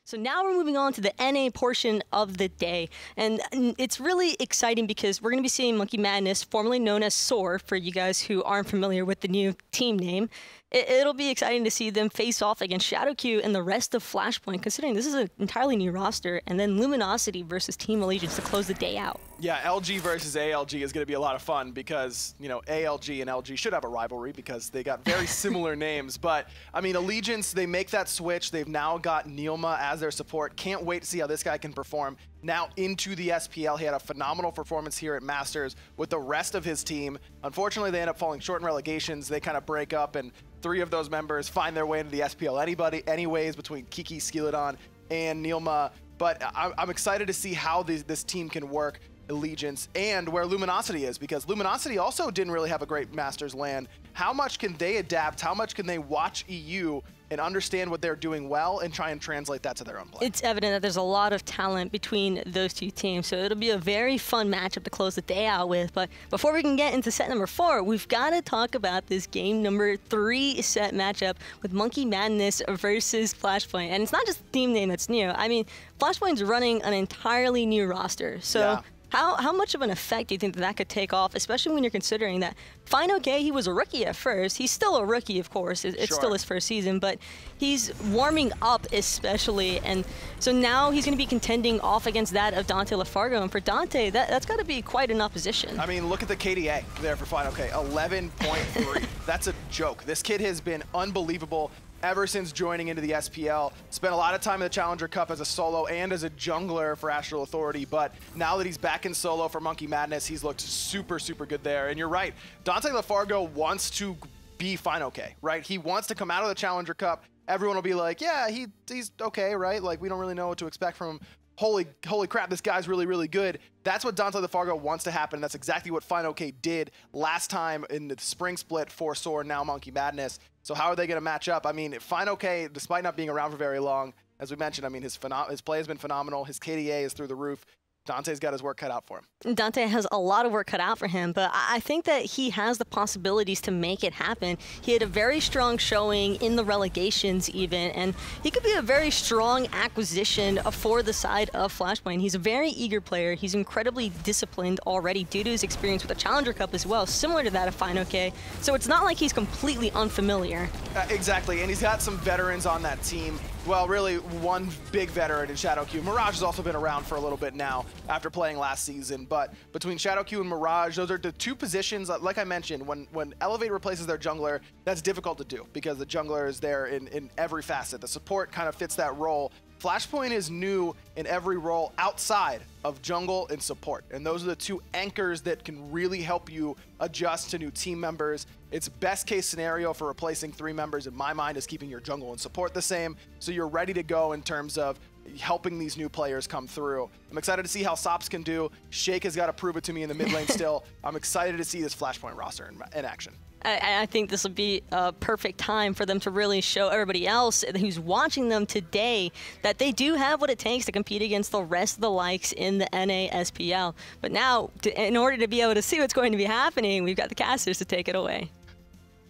So now we're moving on to the NA portion of the day, and it's really exciting because we're going to be seeing Monkey Madness, formerly known as SOAR, for you guys who aren't familiar with the new team name. It'll be exciting to see them face off against Shadowq and the rest of Flashpoint, considering this is an entirely new roster, and then Luminosity versus Team Allegiance to close the day out. Yeah, LG versus ALG is going to be a lot of fun because, you know, ALG and LG should have a rivalry because they got very similar names. But, I mean, Allegiance, they make that switch. They've now got Neilma as their support. Can't wait to see how this guy can perform now into the SPL. He had a phenomenal performance here at Masters with the rest of his team. Unfortunately, they end up falling short in relegations. They kind of break up, and 3 of those members find their way into the SPL anyways, between Kiki, Skilladon, and Neilma. But I'm excited to see how this team can work, Allegiance, and where Luminosity is, because Luminosity also didn't really have a great Masters land. How much can they adapt? How much can they watch EU and understand what they're doing well and try and translate that to their own play? It's evident that there's a lot of talent between those two teams, so it'll be a very fun matchup to close the day out with. But before we can get into set number 4, we've got to talk about this game number 3 set matchup with Monkey Madness versus Flashpoint. And it's not just the team name that's new. I mean, Flashpoint's running an entirely new roster, so yeah. How much of an effect do you think that could take off, especially when you're considering that fineokay, he was a rookie at first. He's still a rookie, of course. It's still his first season, but he's warming up especially. And so now he's going to be contending off against that of DanteLeFargo. And for Dante, that's got to be quite an opposition. I mean, look at the KDA there for fineokay, 11.3. That's a joke. This kid has been unbelievable ever since joining into the SPL. Spent a lot of time in the Challenger Cup as a solo and as a jungler for Astral Authority, but now that he's back in solo for Monkey Madness, he's looked super, super good there. And you're right, DanteLeFargo wants to be fineokay, right? He wants to come out of the Challenger Cup. Everyone will be like, yeah, he's okay, right? Like, we don't really know what to expect from him. Holy crap, this guy's really, really good. That's what DanteLeFargo wants to happen. That's exactly what fineokay did last time in the spring split for SOAR, now Monkey Madness. So how are they going to match up? I mean, fineokay, despite not being around for very long, as we mentioned, I mean, his play has been phenomenal. His KDA is through the roof. Dante's got his work cut out for him. Dante has a lot of work cut out for him, but I think that he has the possibilities to make it happen. He had a very strong showing in the relegations even, and he could be a very strong acquisition for the side of Flashpoint. He's a very eager player. He's incredibly disciplined already due to his experience with the Challenger Cup as well, similar to that of fineokay. So it's not like he's completely unfamiliar. Exactly, and he's got some veterans on that team. Well, really, one big veteran in Shadowq. Mirage has also been around for a little bit now after playing last season, but between Shadowq and Mirage, those are the 2 positions, like I mentioned, when Elevate replaces their jungler, that's difficult to do because the jungler is there in every facet. The support kind of fits that role. Flashpoint is new in every role outside of jungle and support, and those are the 2 anchors that can really help you adjust to new team members. It's best case scenario for replacing 3 members in my mind is keeping your jungle and support the same, so you're ready to go in terms of helping these new players come through. I'm excited to see how sops can do. Sheyka's got to prove it to me in the mid lane still. I'm excited to see this Flashpoint roster in action. I think this will be a perfect time for them to really show everybody else who's watching them today that they do have what it takes to compete against the rest of the likes in the NA SPL. But now, in order to be able to see what's going to be happening, we've got the casters to take it away.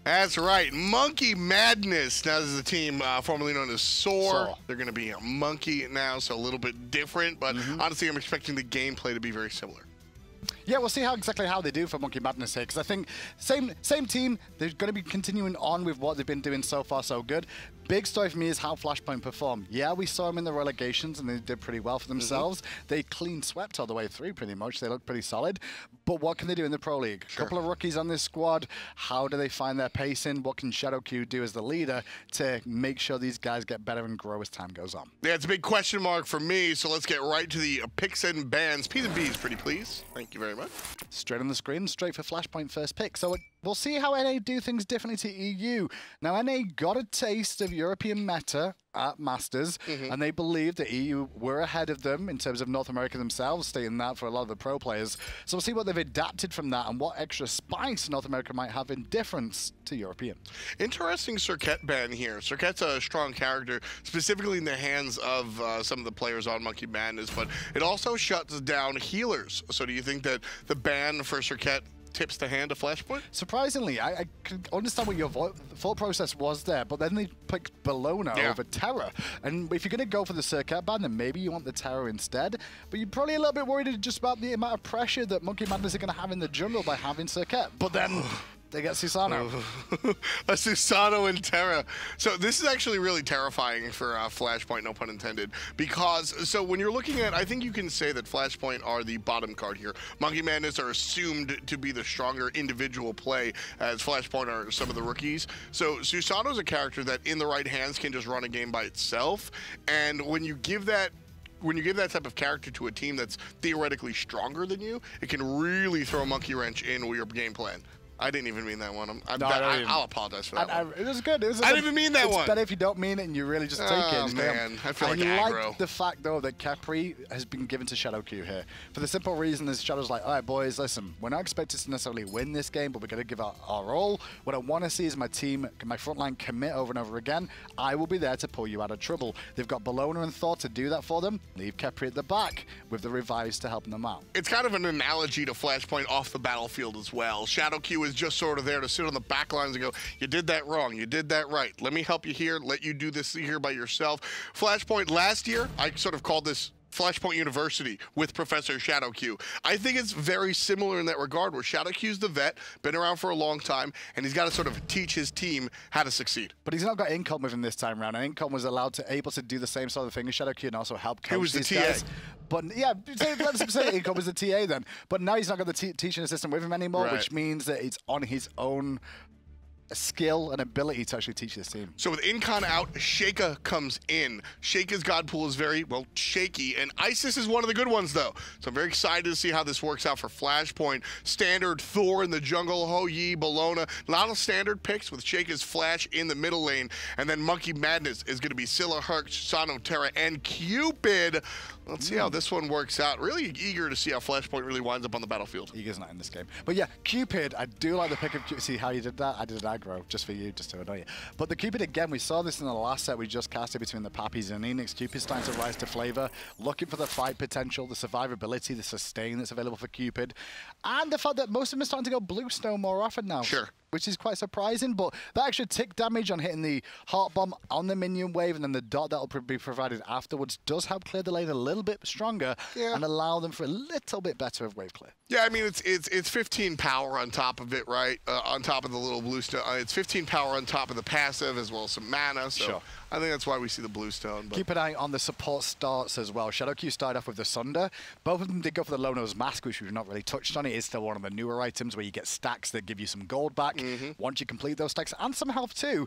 That's right. Monkey Madness. Now, this is a team formerly known as SOAR. They're going to be a monkey now, so a little bit different. But honestly, I'm expecting the gameplay to be very similar. Yeah, we'll see exactly how they do for Monkey Madness here, because I think same team, they're going to be continuing on with what they've been doing so far so good. Big story for me is how Flashpoint performed. Yeah, we saw them in the relegations, and they did pretty well for themselves. They clean swept all the way through, pretty much. They look pretty solid. But what can they do in the Pro League? A couple of rookies on this squad. How do they find their pacing? What can Shadowq do as the leader to make sure these guys get better and grow as time goes on? Yeah, it's a big question mark for me, so let's get right to the picks and bans. P's and B's, pretty please. Thank you very much. Straight on the screen, straight for Flashpoint first pick. So we'll see how NA do things differently to EU. Now, NA got a taste of European meta at Masters, and they believed that EU were ahead of them in terms of North America themselves, stating that for a lot of the pro players. So we'll see what they've adapted from that and what extra spice North America might have in difference to European. Interesting Serket ban here. Serket's a strong character, specifically in the hands of some of the players on Monkey Madness, but it also shuts down healers. So do you think that the ban for Serket tips the hand of Flashpoint? Surprisingly, I can understand what your thought process was there, but then they picked Bellona over Terra. And if you're going to go for the Circuit ban, then maybe you want the Terra instead. But you're probably a little bit worried just about the amount of pressure that Monkey Madness are going to have in the jungle by having Circuit. But then they get Susano. A Susano and Terra. So this is actually really terrifying for Flashpoint, no pun intended, because so when you're looking at, I think you can say that Flashpoint are the bottom card here. Monkey Madness are assumed to be the stronger individual play, as Flashpoint are some of the rookies. So Susano is a character that in the right hands can just run a game by itself, and when you give that type of character to a team that's theoretically stronger than you, it can really throw a monkey wrench in your game plan. I didn't even mean that one. I'll apologize for that one. It was good. I didn't even mean that one. It's better if you don't mean it and you really just take it. Oh, man. I feel like I aggro. like the fact, though, that Khepri has been given to Shadowq here. For the simple reason is Shadow's like, all right, boys, listen, we're not expected to necessarily win this game, but we're going to give our all. What I want to see is my team, my front line commit over and over again. I will be there to pull you out of trouble. They've got Bellona and Thor to do that for them. Leave Khepri at the back with the revives to help them out. It's kind of an analogy to Flashpoint off the battlefield as well. Shadowq is just sort of there to sit on the back lines and go, you did that wrong, you did that right. Let me help you here, let you do this here by yourself. Flashpoint last year, I sort of called this Flashpoint University with Professor Shadowq. I think it's very similar in that regard, where Shadowq's the vet, been around for a long time, and he's got to sort of teach his team how to succeed. But he's not got Income with him this time around, and Income was able to do the same sort of thing as Shadowq and also help coach these guys. But yeah, let's say Income was the TA then. But now he's not got the teaching assistant with him anymore, which means that it's on his own skill and ability to actually teach this team. So with Incon out, Sheyka comes in. Sheyka's god pool is very, well, shaky, and Isis is one of the good ones, though. So I'm very excited to see how this works out for Flashpoint. Standard Thor in the jungle, Ho-Yi, Bellona. A lot of standard picks with Sheyka's Flash in the middle lane, and then Monkey Madness is going to be Scylla, Herc, Susano, Terra, and Cupid. Let's see how this one works out. Really eager to see how Flashpoint really winds up on the battlefield. Eager's not in this game. But yeah, Cupid, I do like the pick of Cupid. See how you did that? I did an aggro just for you, just to annoy you. But the Cupid, again, we saw this in the last set we just casted between the Pappies and Enix. Cupid's starting to rise to flavor, looking for the fight potential, the survivability, the sustain that's available for Cupid, and the fact that most of them are starting to go Bluestone more often now. Sure. Which is quite surprising, but that extra tick damage on hitting the Heart Bomb on the minion wave and then the dot that will be provided afterwards does help clear the lane a little bit stronger and allow them for a little bit better of wave clear. Yeah, I mean, it's 15 power on top of it, right? On top of the little Bluestone. It's 15 power on top of the passive as well as some mana, so I think that's why we see the Bluestone. But keep an eye on the support starts as well. Shadowq started off with the Sunder. Both of them did go for the Low-Nose Mask, which we've not really touched on. It is still one of the newer items where you get stacks that give you some gold back once you complete those stacks, and some health too.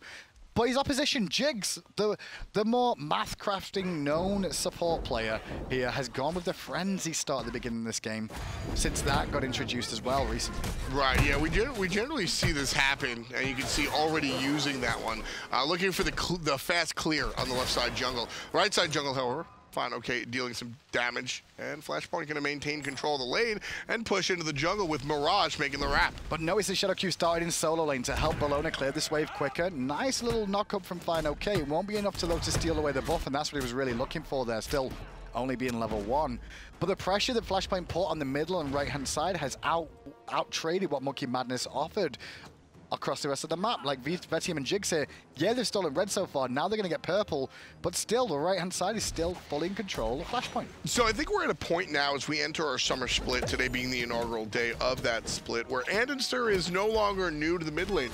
But his opposition, Jigz, the more math crafting known support player here, has gone with the frenzy start at the beginning of this game, since that got introduced as well recently. Right, yeah, we generally see this happen, and you can see already using that one. Looking for the fast clear on the left side jungle. Right side jungle, however, fineokay dealing some damage, and Flashpoint going to maintain control of the lane and push into the jungle with Mirage making the wrap. But notice the Shadowq started in solo lane to help Bellona clear this wave quicker. Nice little knock up from fineokay. It won't be enough to steal away the buff, and that's what he was really looking for there, still only being level 1. But the pressure that Flashpoint put on the middle and right hand side has out-traded what Monkey Madness offered across the rest of the map. Like Vetium and Jigz here, yeah, they've stolen red so far. Now they're going to get purple, but still, the right-hand side is still fully in control of Flashpoint. So I think we're at a point now as we enter our summer split, today being the inaugural day of that split, where andinster is no longer new to the mid lane.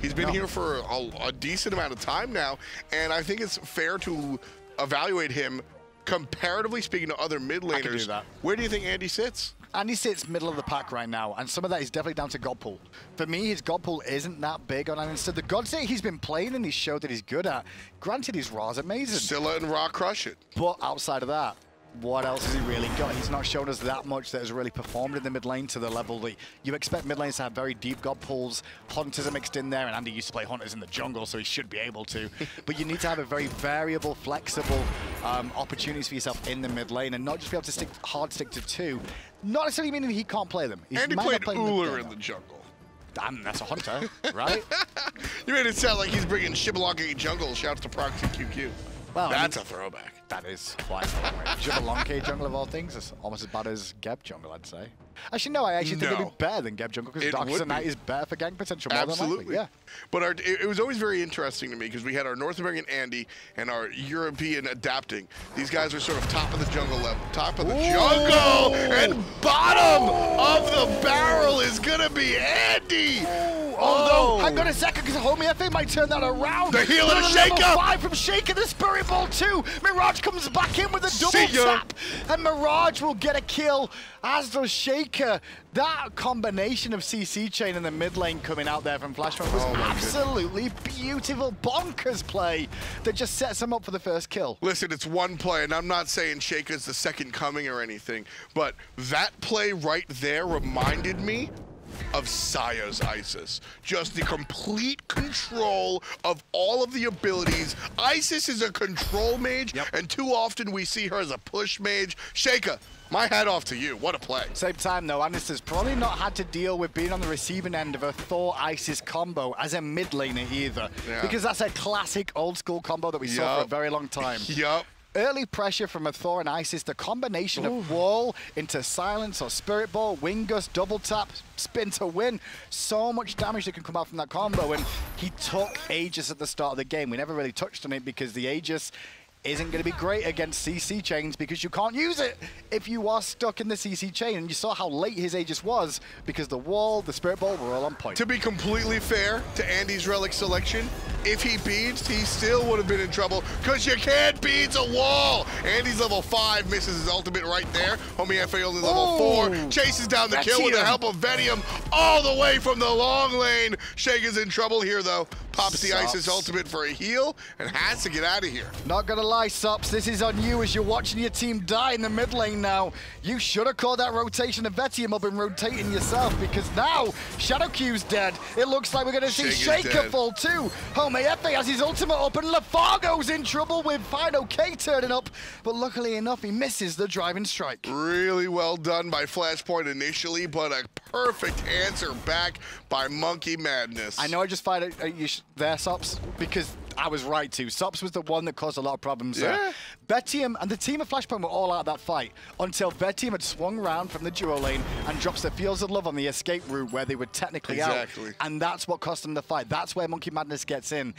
He's been here for a decent amount of time now, and I think it's fair to evaluate him comparatively speaking to other mid laners. I can do that. Where do you think Andy sits? Andy sits middle of the pack right now, and some of that is definitely down to god pool. For me, his god pool isn't that big on andinster. The gods that he's been playing and he's showed that he's good at, granted his Ra's amazing. Scylla and Ra crush it. But outside of that, what else has he really got? He's not shown us that much that has really performed in the mid lane to the level that you expect mid lanes to have very deep god pools. Hunters are mixed in there, and Andy used to play Hunters in the jungle, so he should be able to. But you need to have a very variable, flexible opportunities for yourself in the mid lane, and not just be able to hard stick to 2. Not necessarily meaning he can't play them. Andy played Uller in the jungle. Damn, that's a Hunter, right? You made it sound like he's bringing Shibbolonki jungle. Shouts to Proxy QQ. Well, that's a throwback. That is quite a throwback. Shibbolonki jungle of all things is almost as bad as Geb jungle, I'd say. Actually, no, I actually think it'd be better than Geb Jungle because Darkest Night is better for gang potential. Absolutely. Yeah. But it was always very interesting to me because we had our North American Andy and our European adapting. These guys are sort of top of the jungle level. Top of the jungle! And bottom of the barrel is going to be Andy! Although, hang on a second, because Homiefe might turn that around. The heal and a Sheyka! 5 from Sheyka, the Spirit Ball 2. Mirage comes back in with a double tap. And Mirage will get a kill, as does Sheyka. That combination of CC chain in the mid lane coming out there from Flashpoint was absolutely beautiful, bonkers play that just sets him up for the first kill. Listen, it's one play, and I'm not saying Sheyka's the second coming or anything, but that play right there reminded me of Saya's Isis. Just the complete control of all of the abilities. Isis is a control mage, and too often we see her as a push mage. Sheyka, my hat off to you. What a play. Same time, though, Andinster's probably not had to deal with being on the receiving end of a Thor-Isis combo as a mid laner either. Because that's a classic old-school combo that we saw for a very long time. Early pressure from a Thor and Isis, the combination of wall into silence or spirit ball, wing gust, double tap, spin to win. So much damage that can come out from that combo, and he took Aegis at the start of the game. We never really touched on it because the Aegis isn't going to be great against CC chains because you can't use it if you are stuck in the CC chain. And you saw how late his Aegis was because the wall, the Spirit Ball were all on point. To be completely fair to Andy's relic selection, if he beads, he still would have been in trouble because you can't beads a wall. Andy's level 5, misses his ultimate right there. Homiefe only level 4, chases down the kill with the help of Vetium all the way from the long lane. Sheyka's in trouble here though. Pops the Isis ultimate for a heal and has to get out of here. Not gonna lie, Sops, this is on you as you're watching your team die in the mid lane now. You should have called that rotation of Vetium up and rotating yourself because now Shadowq's dead. It looks like we're gonna see Sheyka fall too. Homiefe has his ultimate up and DanteLeFargo's in trouble with fineokay turning up, but luckily enough, he misses the driving strike. Really well done by Flashpoint initially, but a perfect answer back by Monkey Madness. I know I just fired there, Sops, because I was right too. Sops was the one that caused a lot of problems there. Vetium and the team of Flashpoint were all out of that fight until Vetium had swung around from the duo lane and drops the Fields of Love on the escape route where they were technically out. And that's what cost them the fight. That's where Monkey Madness gets in.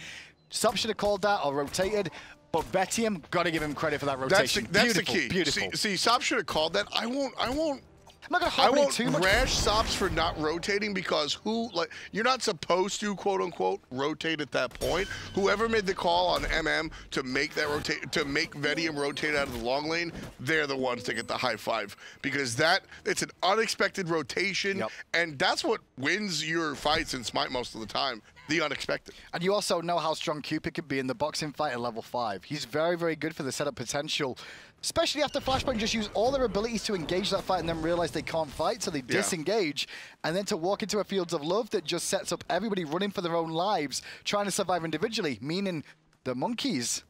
Sops should have called that or rotated, but Vetium, got to give him credit for that rotation. That's the key. Beautiful. See, Sops should have called that. I won't I'm not gonna I won't too much. rash Sops for not rotating because you're not supposed to quote unquote rotate at that point. Whoever made the call on MM to make that make Vetium rotate out of the long lane, they're the ones to get the high five because it's an unexpected rotation and that's what wins your fights in Smite most of the time. The unexpected. And you also know how strong Cupid can be in the boxing fight at level 5. He's very, very good for the setup potential, especially after Flashpoint just use all their abilities to engage that fight and then realize they can't fight, so they disengage. And then to walk into a Fields of Love that just sets up everybody running for their own lives, trying to survive individually, meaning the monkeys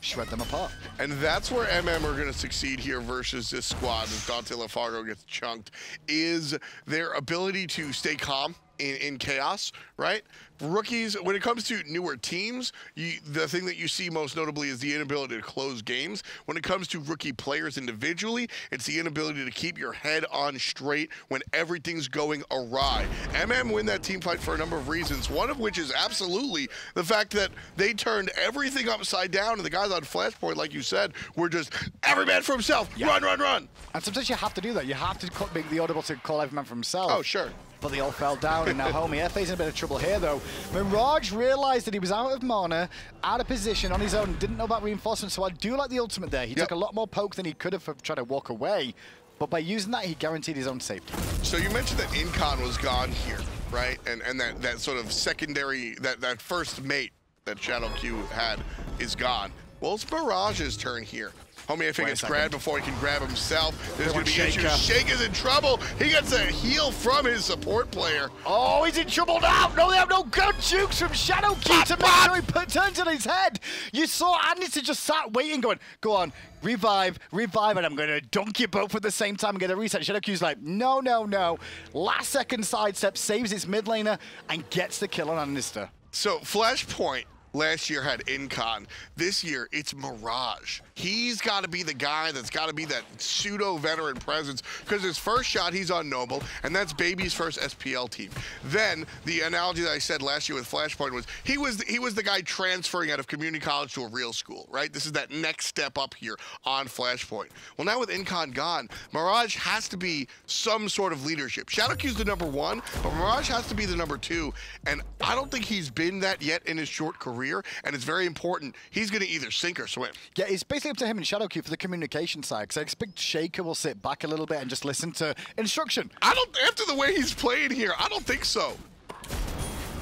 shred them apart. And that's where MM are going to succeed here versus this squad as DanteLeFargo gets chunked, is their ability to stay calm in chaos, right? Rookies, when it comes to newer teams, the thing that you see most notably is the inability to close games. When it comes to rookie players individually, it's the inability to keep your head on straight when everything's going awry. MM win that team fight for a number of reasons, one of which is absolutely the fact that they turned everything upside down, and the guys on Flashpoint, like you said, were just every man for himself, run, run, run. And sometimes you have to do that. You have to make the audible to call every man for himself. Oh, sure. But they all fell down, and now Homiefe's in a bit of trouble here, though. Mirage realized that he was out of mana, out of position on his own, didn't know about reinforcement, so I do like the ultimate there. He took a lot more poke than he could have for trying to walk away, but by using that, he guaranteed his own safety. So you mentioned that Incon was gone here, right? And that sort of secondary, that first mate that Shadowq had is gone. Well, it's Mirage's turn here. Homiefe gets grabbed before he can grab himself. There's going to be issues. Sheyka's in trouble. He gets a heal from his support player. Oh, he's in trouble now. No, they have no gun jukes from Shadowq to make sure he turns on his head. You saw Andinster just sat waiting, going, go on, revive, and I'm going to dunk you both at the same time and get a reset. Shadowq's like, no, no, no. Last second sidestep, saves his mid laner, and gets the kill on Andinster. So Flashpoint last year had Incon. This year, it's Mirage. He's got to be the guy that's got to be that pseudo-veteran presence, because his first shot, he's on Noble, and that's Baby's first SPL team. Then, the analogy that I said last year with Flashpoint was, he was the guy transferring out of community college to a real school, right? This is that next step up here on Flashpoint. Well, now with Incon gone, Mirage has to be some sort of leadership. Shadowq's the #1, but Mirage has to be the #2, and I don't think he's been that yet in his short career, and it's very important. He's going to either sink or swim. Yeah, it's basically up to him and Shadowq for the communication side, because I expect Sheyka will sit back a little bit and just listen to instruction. After the way he's playing here, I don't think so.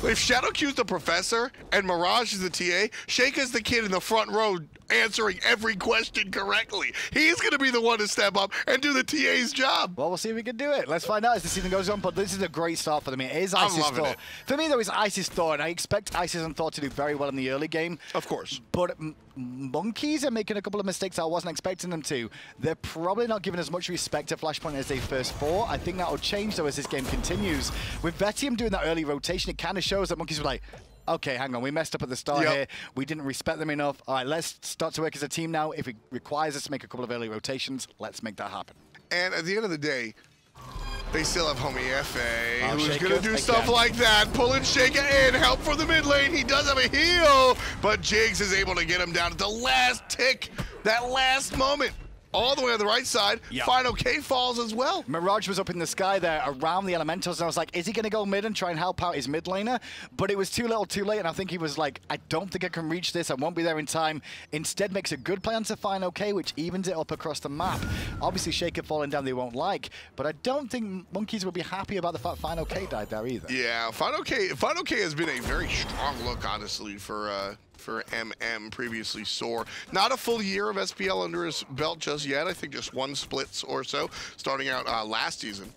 If Shadowq's the professor and Mirage is the TA, Sheyka's the kid in the front row answering every question correctly. He's going to be the one to step up and do the TA's job. Well, we'll see if we can do it. Let's find out as the season goes on, but this is a great start for them. It is Isis I'm loving Thor. it. For me, though, it's Isis Thor, and I expect Isis and Thor to do very well in the early game. Of course. But Monkeys are making a couple of mistakes I wasn't expecting them to. They're probably not giving as much respect to Flashpoint as they first thought. I think that will change, though, as this game continues. With Vetium doing that early rotation, it kind of shows that Monkeys were like, okay, hang on, we messed up at the start here. We didn't respect them enough. All right, let's start to work as a team now. If it requires us to make a couple of early rotations, let's make that happen. And at the end of the day, they still have Homiefe, who's Sheyka going to do stuff like that, pulling Sheyka in, help for the mid lane. He does have a heal, but Jigz is able to get him down at the last tick, that last moment. All the way on the right side, fineokay falls as well. Mirage was up in the sky there around the elementals, and I was like, is he going to go mid and try and help out his mid laner? But it was too little too late, and I think he was like, I don't think I can reach this. I won't be there in time. Instead makes a good play onto fineokay, which evens it up across the map. Obviously, Sheyka falling down they won't like, but I don't think Monkeys will be happy about the fact fineokay died there either. Yeah, fineokay has been a very strong look, honestly, for MM, previously Soar. Not a full year of SPL under his belt just yet. I think just 1 split or so, starting out last season,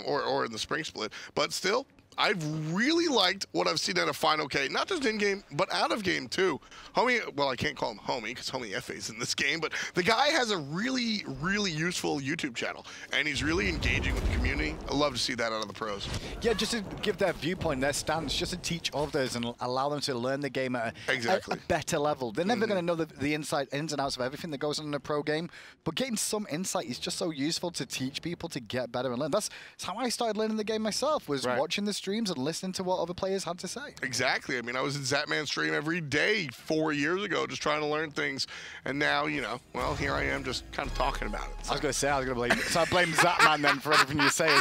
or in the spring split. But still, I've really liked what I've seen out of fineokay, not just in-game, but out of game too. Well, I can't call him Homie because Homiefe is in this game, but the guy has a really, really useful YouTube channel, and he's really engaging with the community. I love to see that out of the pros. Yeah, just to give their viewpoint, their stance, just to teach others and allow them to learn the game at a better level. They're never going to know the ins and outs of everything that goes on in a pro game, but getting some insight is just so useful to teach people to get better and learn. That's how I started learning the game myself, was watching the streams and listening to what other players had to say. Exactly. I mean, I was in Zapman's stream every day 4 years ago just trying to learn things, and now, you know, well, here I am just kind of talking about it. So. I was going to say, I was going to blame, so I blame Zapman then for everything you say.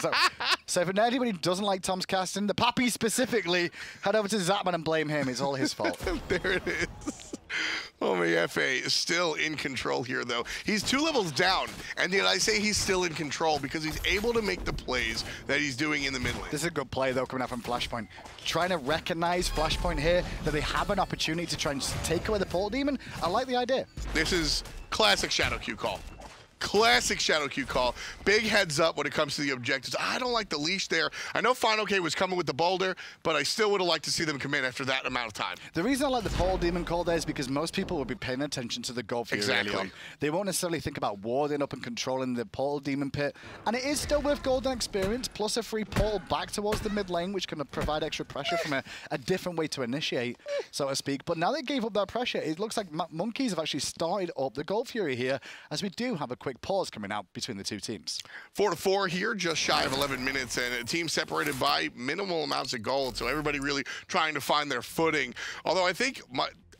So for anybody who doesn't like Tom's casting, the Pappy specifically, head over to Zapman and blame him. It's all his fault. There it is. Homiefe is still in control here, though. He's 2 levels down, and yet I say he's still in control because he's able to make the plays that he's doing in the mid lane. This is a good play, though, coming out from Flashpoint. Trying to recognize Flashpoint here, that they have an opportunity to try and take away the Portal Demon. I like the idea. This is classic Shadowq call. Classic Shadowq call. Big heads up when it comes to the objectives. I don't like the leash there. I know fineokay was coming with the boulder, but I still would have liked to see them come in after that amount of time. The reason I like the Portal Demon call there is because most people will be paying attention to the goal for early on. They won't necessarily think about warding up and controlling the Portal Demon pit. And it is still worth golden experience, plus a free portal back towards the mid lane, which can provide extra pressure from a different way to initiate, so to speak. But now they gave up that pressure, it looks like Monkeys have actually started up the Gold Fury here, as we do have a quick pause coming out between the two teams. 4-4 here, just shy of 11 minutes, and a team separated by minimal amounts of gold, so everybody really trying to find their footing. Although I think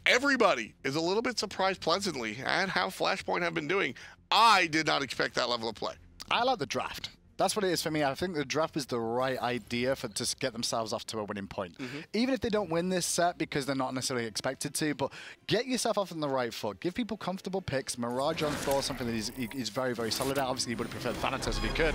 everybody is a little bit surprised pleasantly at how Flashpoint have been doing. I did not expect that level of play. I like the draft. That's what it is for me. I think the draft was the right idea to get themselves off to a winning point. Even if they don't win this set because they're not necessarily expected to, but get yourself off on the right foot. Give people comfortable picks. Mirage on Thor, something that he's very, very solid at. Obviously, he would have preferred Thanatos if he could.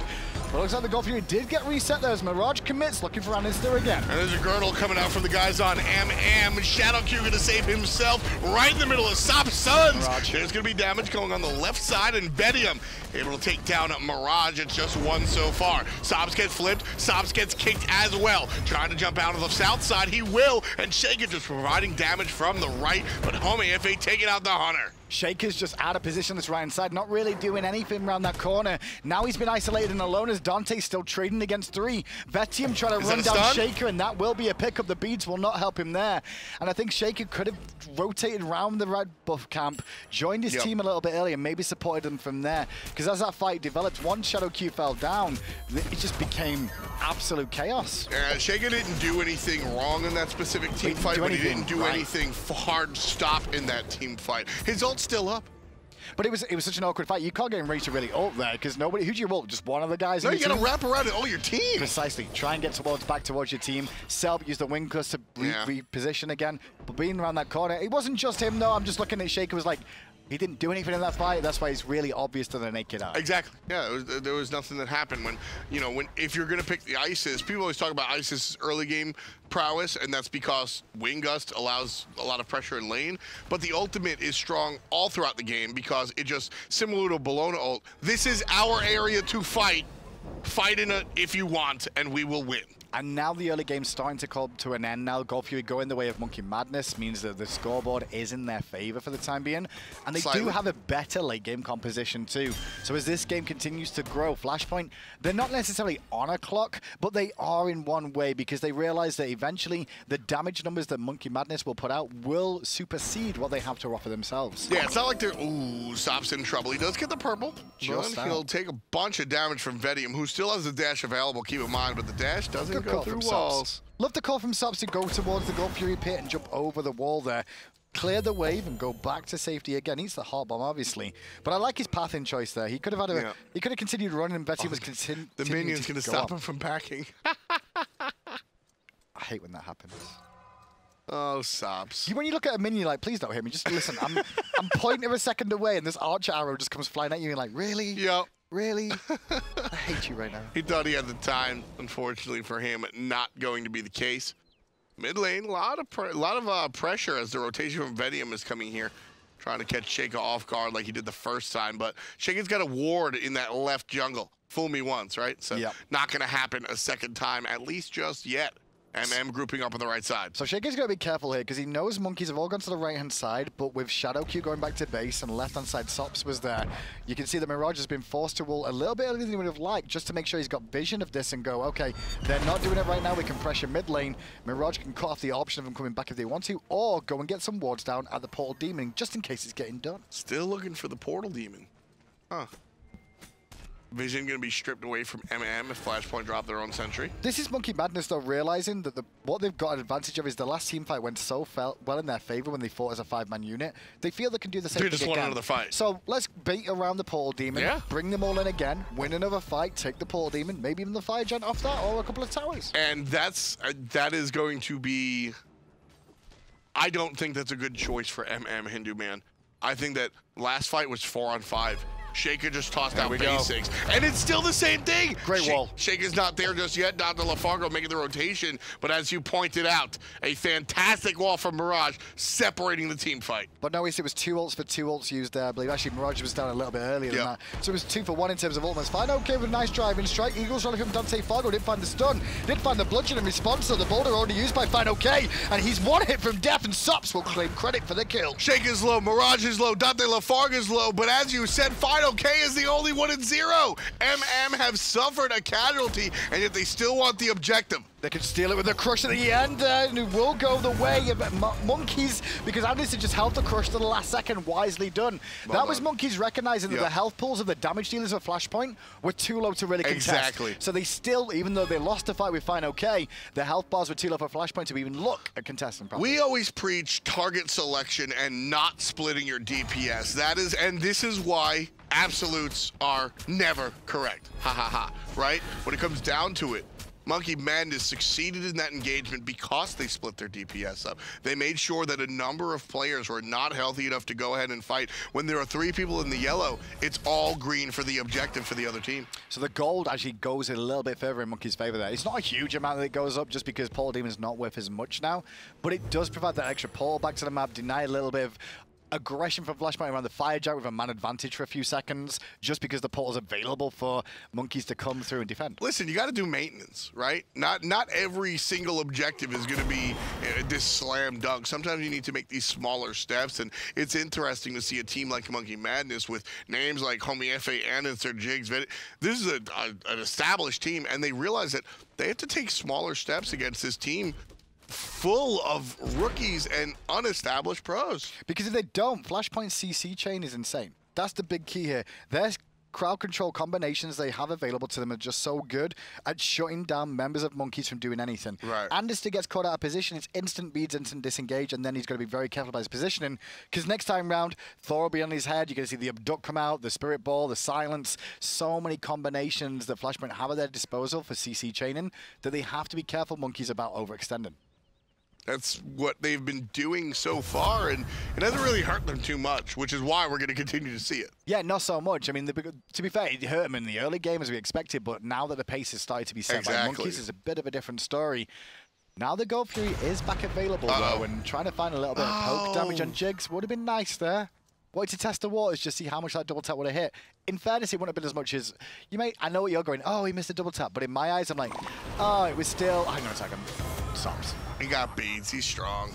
But it looks like the Gold Fury did get reset there as Mirage commits, looking for andinster again. And there's a girdle coming out from the guys on MM. Shadowq going to save himself right in the middle of sops. There's going to be damage going on the left side, and Vetium able to take down Mirage. It's just 1 so far. Sops gets flipped. Sops gets kicked as well. Trying to jump out of the south side. He will. And Sheyka just providing damage from the right. But Homiefe taking out the Hunter. Sheyka's just out of position on this right-hand side, not really doing anything around that corner. Now he's been isolated and alone as Dante still trading against 3. Vetium trying to run down Sheyka, and that will be a pickup. The beads will not help him there. And I think Sheyka could have rotated around the red buff camp, joined his team a little bit earlier, maybe supported them from there. Because as that fight developed, once Shadowq fell down, it just became absolute chaos. Sheyka didn't do anything wrong in that specific team fight, but he didn't do anything hard stop in that team fight. His ult's still up. But it was such an awkward fight. You can't get him ready to really ult there because nobody. Who'd you ult? Just one of the guys. No, in you gotta wrap around all your team. Precisely. Try and get back towards your team. Selb used the wing clutch to reposition again. But being around that corner, it wasn't just him though. I'm just looking at Sheyka was like, he didn't do anything in that fight. That's why it's really obvious to the naked eye. Exactly. Yeah, there was nothing that happened when, if you're gonna pick the Isis, people always talk about Isis early game prowess, and that's because Wing Gust allows a lot of pressure in lane, but the ultimate is strong all throughout the game because it just, similar to Bellona ult, this is our area to fight. Fight in it if you want, and we will win. And now the early game's starting to come to an end now. Golfury going the way of Monkey Madness means that the scoreboard is in their favor for the time being. And they do have a better late game composition too. So as this game continues to grow, Flashpoint, they're not necessarily on a clock, but they are in one way because they realize that eventually the damage numbers that Monkey Madness will put out will supersede what they have to offer themselves. Yeah, it's not like they're, ooh, Sops in trouble. He does get the purple. He'll take a bunch of damage from Vetium, who still has the dash available, keep in mind, but the dash doesn't go through walls. Love the call from Sops to go towards the Golfury pit and jump over the wall there. Clear the wave and go back to safety again. He's the hot bomb, obviously. But I like his pathing choice there. He could have had he could have continued running and Vetium was continuing. The minion's gonna stop him from backing. I hate when that happens. Oh, Sops. When you look at a minion, you're like, please don't hit me. Just listen. I'm pointing a second away, and this archer arrow just comes flying at you. And you're like, really? Yep. Really? I hate you right now. He thought he had the time. Unfortunately for him, not going to be the case. Mid lane, a lot of pressure as the rotation from Vetium is coming here, trying to catch Sheyka off guard like he did the first time. But Sheyka's got a ward in that left jungle. Fool me once, right? So not going to happen a second time, at least just yet. MM grouping up on the right side. So Sheyka's got to be careful here because he knows monkeys have all gone to the right-hand side, but with Shadowq going back to base and left-hand side Sops was there, you can see that Mirage has been forced to ult a little bit earlier than he would have liked just to make sure he's got vision of this and go, okay, they're not doing it right now, we can pressure mid lane. Mirage can cut off the option of them coming back if they want to, or go and get some wards down at the Portal Demon just in case it's getting done. Still looking for the Portal Demon. Huh. Vision going to be stripped away from MM if Flashpoint drop their own sentry. This is Monkey Madness, though, realizing that what they've got an advantage of is the last team fight went so well in their favor when they fought as a 5-man unit. They feel they can do the same thing again. They just want another fight. So let's bait around the Portal Demon, bring them all in again, win another fight, take the Portal Demon, maybe even the Fire Giant off that, or a couple of towers. And that is going to be... I don't think that's a good choice for MM, Hindu Man. I think that last fight was 4-on-5. Sheyka just tossed out basics. And it's still the same thing. Great wall. Sheyka's not there just yet. DanteLeFargo making the rotation. But as you pointed out, a fantastic wall from Mirage separating the team fight. But no, it was 2 ults for 2 ults used there, I believe. Actually, Mirage was down a little bit earlier than that. So it was 2 for 1 in terms of ultimates. fineokay with a nice driving strike. Eagles rally from DanteLeFargo. Didn't find the stun. Didn't find the bludgeon in response to the boulder already used by fineokay. And he's 1 hit from death, and Sops will claim credit for the kill. Sheyka's low, Mirage is low, DanteLeFargo's low. But as you said, fineokay is the only one in 0. MM have suffered a casualty, and yet they still want the objective. They can steal it with a crush at the end, and it will go the way of Monkeys, because andinster just held the crush to the last second, wisely done. That was Monkeys recognizing that the health pools of the damage dealers at Flashpoint were too low to really contest. Exactly. So they still, even though they lost the fight with fineokay, their health bars were too low for Flashpoint to even look at contesting properly. We always preach target selection and not splitting your DPS. That is, and this is why absolutes are never correct. Ha ha ha, right? When it comes down to it, Monkey Madness succeeded in that engagement because they split their DPS up. They made sure that a number of players were not healthy enough to go ahead and fight. When there are 3 people in the yellow, it's all green for the objective for the other team. So the gold actually goes a little bit further in Monkey's favor there. It's not a huge amount that it goes up just because Portal Demon's not worth as much now, but it does provide that extra pull back to the map, deny a little bit of aggression from Flashpoint around the fire jet with a man advantage for a few seconds, just because the portal's available for monkeys to come through and defend. Listen, you got to do maintenance, right? Not every single objective is going to be this slam dunk. Sometimes you need to make these smaller steps, and it's interesting to see a team like Monkey Madness with names like Homiefe, andinster, Jigz, Vetium. This is an established team, and they realize that they have to take smaller steps against this team full of rookies and unestablished pros. Because if they don't, Flashpoint's CC chain is insane. That's the big key here. Their crowd control combinations they have available to them are just so good at shutting down members of monkeys from doing anything. Right. Andinster gets caught out of position, it's instant beads, instant disengage, and then he's going to be very careful about his positioning, because next time round, Thor will be on his head, you're going to see the abduct come out, the spirit ball, the silence, so many combinations that Flashpoint have at their disposal for CC chaining that they have to be careful monkeys about overextending. That's what they've been doing so far, and it hasn't really hurt them too much, which is why we're going to continue to see it. Yeah, not so much. I mean, to be fair, it hurt them in the early game as we expected, but now that the pace has started to be set by monkeys, it's a bit of a different story. Now the Gold Fury is back available, though, and trying to find a little bit of poke damage on Jigz would have been nice there. Wanted to test the waters, just see how much that double tap would have hit. In fairness, it wouldn't have been as much as you may. I know what you're going, oh, he missed a double tap, but in my eyes, I'm like, oh, it was still. Hang on a second. Sops. He got beads. He's strong.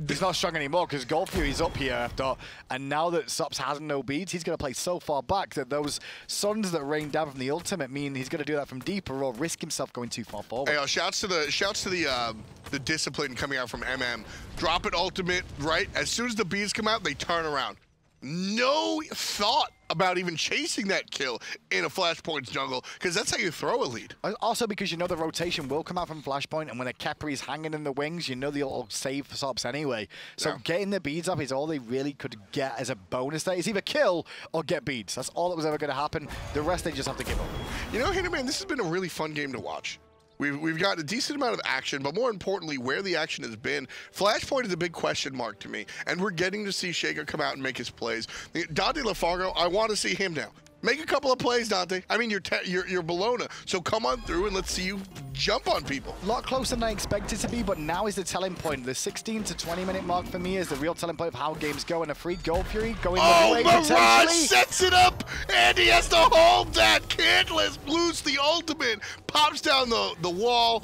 He's not strong anymore because Gold Fury's up here after, and now that Sops has no beads, he's going to play so far back that those suns that rain down from the ultimate mean he's going to do that from deeper or risk himself going too far forward. Hey, shouts to the discipline coming out from MM. Drop it ultimate, right? As soon as the beads come out, they turn around. No thought about even chasing that kill in a Flashpoint's jungle, because that's how you throw a lead. Also because you know the rotation will come out from Flashpoint, and when a Khepri's hanging in the wings, you know they'll save Sops anyway. So getting the beads up is all they really could get as a bonus there. It's either kill or get beads. That's all that was ever going to happen. The rest they just have to give up. You know, Hitterman, this has been a really fun game to watch. We've got a decent amount of action, but more importantly, where the action has been. Flashpoint is a big question mark to me, and we're getting to see Sheyka come out and make his plays. DanteLeFargo, I want to see him now. Make a couple of plays, Dante. I mean, you're Bellona, so come on through and let's see you jump on people. A lot closer than I expected to be, but now is the telling point. The 16 to 20 minute mark for me is the real telling point of how games go, and a free Gold Fury going the way Mirage sets it up, and he has to hold that. Cantless lose the ultimate, pops down the wall.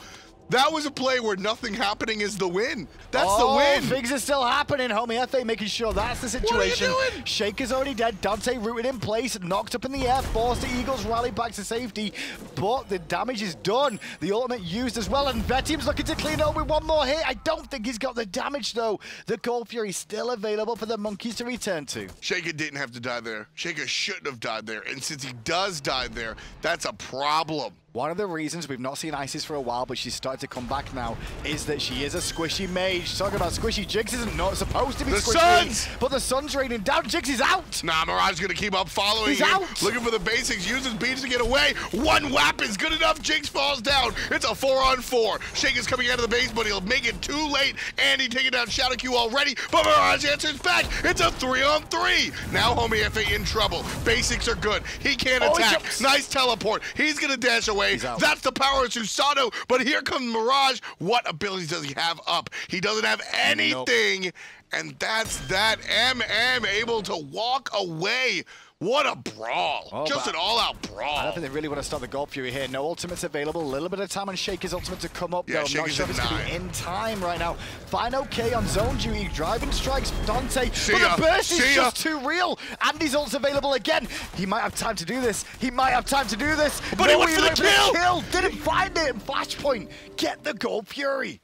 That was a play where nothing happening is the win. That's the win. Things are still happening. Homiefe making sure that's the situation. What are you doing? Sheyka's already dead. Dante rooted in place, knocked up in the air, forced the Eagles rally back to safety, but the damage is done. The ultimate used as well, and Vetium's looking to clean up with one more hit. I don't think he's got the damage, though. The Gold Fury still available for the monkeys to return to. Sheyka didn't have to die there. Sheyka shouldn't have died there, and since he does die there, that's a problem. One of the reasons we've not seen Isis for a while, but she's started to come back now, is that she is a squishy mage. Talking about squishy, Jigz isn't not supposed to be squishy. But the sun's raining down. Jigz is out. Nah, Mirage is going to keep up following He's him. Out. Looking for the basics, uses beats to get away. One whap is good enough. Jigz falls down. It's a 4-on-4. Sheyka's coming out of the base, but he'll make it too late. And he taking down Shadowq already, but Mirage answers back. It's a 3-on-3. Now Homiefe in trouble. Basics are good. He can't attack. Nice teleport. He's going to dash away. That's the power of Susano, but here comes Mirage. What abilities does he have up? He doesn't have anything, and that's that. MM able to walk away. What a brawl. Just an all-out brawl. I don't think they really want to start the Gold Fury here. No ultimates available. A little bit of time on Sheyka's ultimate to come up, though. I'm not sure if it's going to be in time right now. fineokay on zone duty. Driving strikes Dante. But the burst is just too real. Andy's ult's available again. He might have time to do this. He might have time to do this. But he went for the kill. Didn't find it. Flashpoint. Get the Gold Fury.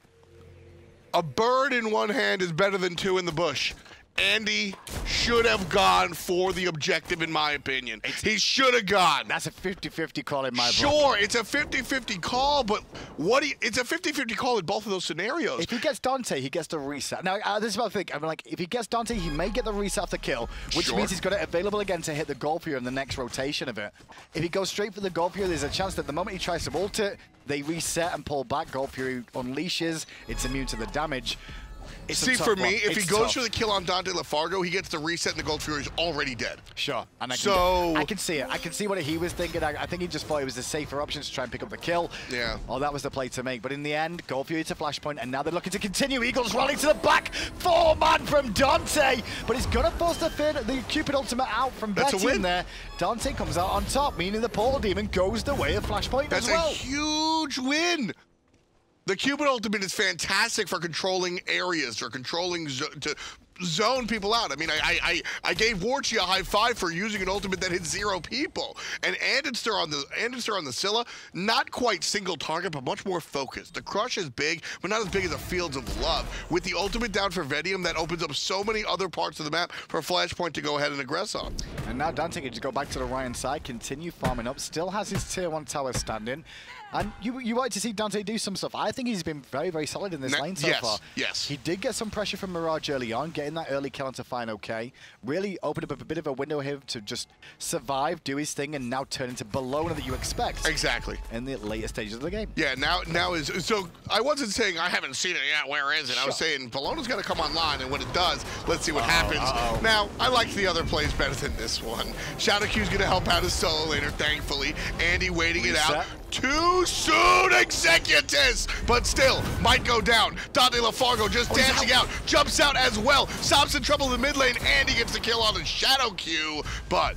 A bird in one hand is better than two in the bush. Andy should have gone for the objective, in my opinion. He should have gone. That's a 50-50 call in my book. Sure, it's a 50-50 call, but it's a 50-50 call in both of those scenarios. If he gets Dante, he gets the reset. Now, this is what I think. I mean, like, if he gets Dante, he may get the reset off the kill, which means he's got it available again to hit the Gold Fury in the next rotation of it. If he goes straight for the Gold Fury, there's a chance that the moment he tries to ult it, they reset and pull back. Gold Fury unleashes. It's immune to the damage. It's See, a tough for me, one. if he It's goes tough. for the kill on DanteLeFargo, he gets the reset and the Gold Fury's already dead. Sure, and So- I can see it. I can see what he was thinking. I think he just thought it was the safer option to try and pick up the kill. Yeah. Oh, that was the play to make. But in the end, Gold Fury to Flashpoint, and now they're looking to continue. Eagles rally to the back. 4-man from Dante, but he's gonna force the Cupid ultimate out from That's a Vetium win. there. Dante comes out on top, meaning the Portal Demon goes the way of Flashpoint That's as well. a huge win. The Cupid ultimate is fantastic for controlling areas or controlling to zone people out. I mean, I gave Warchi a high five for using an ultimate that hit 0 people. And andinster on the Scylla, not quite single target, but much more focused. The crush is big, but not as big as the Fields of Love. With the ultimate down for Vetium, that opens up so many other parts of the map for Flashpoint to go ahead and aggress on. And now Dante can just go back to the right-hand side, continue farming up, still has his tier 1 tower standing. And you like to see Dante do some stuff. I think he's been very, very solid in this lane so far. Yes. He did get some pressure from Mirage early on, getting that early kill onto fineokay. Really opened up a bit of a window here to just survive, do his thing, and now turn into Bellona that you expect. Exactly. In the later stages of the game. Yeah, now is, so I wasn't saying I haven't seen it yet, where is it? Sure. I was saying Bellona's got to come online, and when it does, let's see what happens. Now, I liked the other plays better than this one. Shadowq's going to help out his solo laner, thankfully. Andy waiting it out. Too soon, Executus! But still, might go down. DanteLeFargo just dancing out, jumps out as well. Sops in trouble in the mid lane, and he gets the kill on the Shadowq, but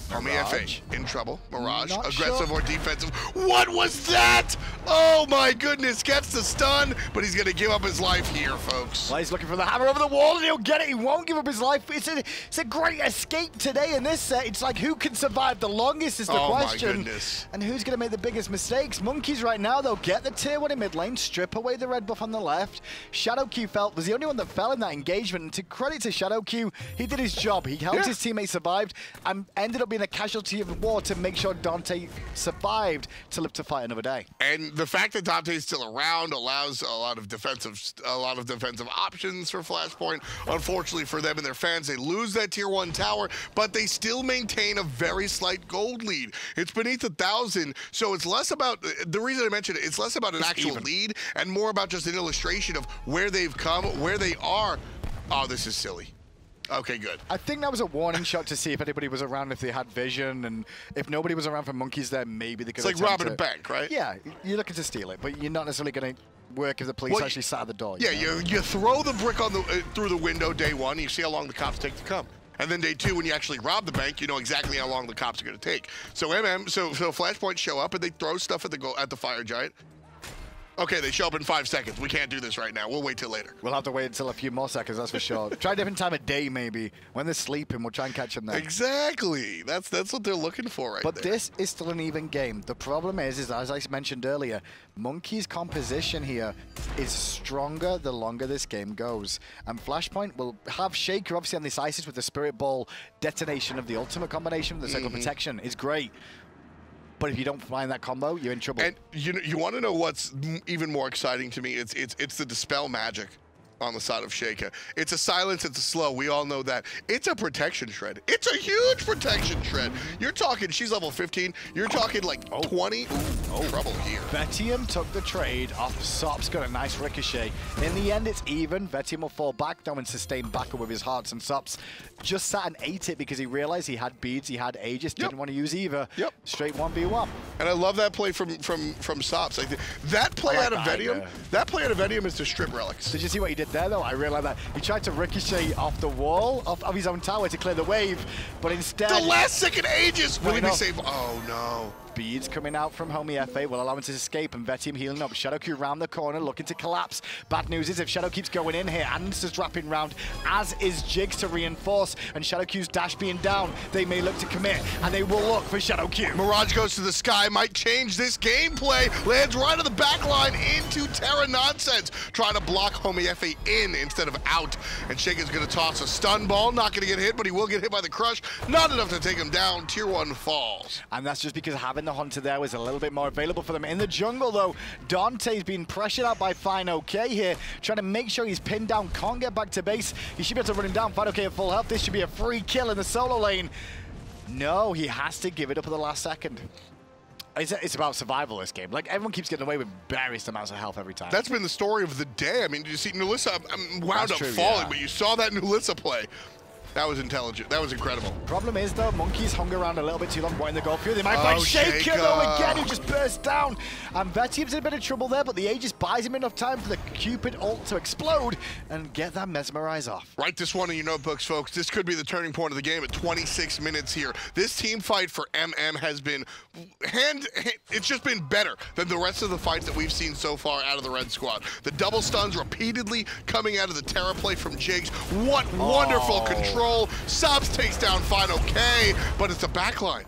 Homiefe in trouble. Mirage, Not aggressive sure. or defensive. What was that? Oh my goodness, gets the stun, but he's gonna give up his life here, folks. Well, he's looking for the hammer over the wall, and he'll get it. He won't give up his life. It's a great escape today in this set. It's like, who can survive the longest is the question. Oh my goodness. And who's going to make the biggest mistakes? Monkeys right now, they'll get the tier 1 in mid lane, strip away the red buff on the left. Shadowq was the only one that fell in that engagement. And to credit to Shadowq, he did his job. He helped his teammates survive and ended up being a casualty of war to make sure Dante survived to live to fight another day. And the fact that Dante's still around allows a lot of defensive options for Flashpoint. Unfortunately for them and their fans, they lose that tier 1 tower, but they still maintain a very slight gold lead. It's beneath 1,000, so it's less about, the reason I mentioned it, it's less about an actual lead and more about just an illustration of where they've come, where they are. Oh, this is silly. Okay, good. I think that was a warning shot to see if anybody was around, if they had vision, and if nobody was around for monkeys there, maybe they could. It's like robbing a bank, right? Yeah, you're looking to steal it, but you're not necessarily going to work if the police actually sat at the door. Yeah, you throw the brick on the through the window day 1, you see how long the cops take to come. And then day 2, when you actually rob the bank, you know exactly how long the cops are going to take. So so Flashpoint show up and they throw stuff at the fire giant. Okay, they show up in 5 seconds. We can't do this right now. We'll wait till later. We'll have to wait until a few more seconds, that's for sure. Try a different time of day, maybe. When they're sleeping, we'll try and catch them there. Exactly. That's what they're looking for right But there. this is still an even game. The problem is as I mentioned earlier, Monkey's composition here is stronger the longer this game goes. And Flashpoint will have Sheyka obviously on this ISIS with the Spirit Ball detonation of the ultimate combination, the Circle Protection is great. But if you don't find that combo, you're in trouble. And you want to know what's even more exciting to me? It's the dispel magic on the side of Sheyka. It's a silence, it's a slow. We all know that. It's a protection shred. It's a huge protection shred. You're talking, she's level 15. You're talking like 20. Trouble here. Vetium took the trade off Sops, got a nice ricochet. In the end, it's even. Vetium will fall back down and sustain back with his hearts, and Sops just sat and ate it because he realized he had beads, he had Aegis, didn't want to use either. Straight 1v1. And I love that play from Sops. I think that play out of Vetium, that play out of Vetium is to strip relics. Did you see what he did there, though? I realized that he tried to ricochet off the wall of his own tower to clear the wave, but instead... The last second Aegis! Will he be safe? Oh, no. Beads coming out from Homiefe will allow him to escape, and Vetium healing up. Shadowq round the corner, looking to collapse. Bad news is if Shadowq keeps going in here, andinster's dropping round, as is Jigz to reinforce, and Shadowq's dash being down, they may look to commit, and they will look for Shadowq. Mirage goes to the sky, might change this gameplay, lands right on the back line into Terra nonsense, trying to block Homiefe in instead of out, and Sheyka's going to toss a stun ball, not going to get hit, but he will get hit by the crush, not enough to take him down. Tier 1 falls. And that's just because having the Hunter there was a little bit more available for them. In the jungle, though, Dante's been pressured out by fineokay here, trying to make sure he's pinned down, can't get back to base. He should be able to run him down. fineokay at full health. This should be a free kill in the solo lane. No, he has to give it up at the last second. It's about survival this game. Like, everyone keeps getting away with various amounts of health every time. That's been the story of the day. I mean, did you see Nulissa wound up true, falling, yeah. but you saw that Nulissa play. That was intelligent. That was incredible. Problem is, though, Monkeys hung around a little bit too long, wanting to go through. They might find Sheyka, though, again, who just burst down. And Vetium's in a bit of trouble there, but the Aegis buys him enough time for the Cupid ult to explode and get that Mesmerize off. Write this one in your notebooks, folks. This could be the turning point of the game at 26 minutes here. This team fight for MM has been, it's just been better than the rest of the fights that we've seen so far out of the Red Squad. The double stuns repeatedly coming out of the Terra play from Jigz. What wonderful control. Sops takes down fineokay, but it's a backline.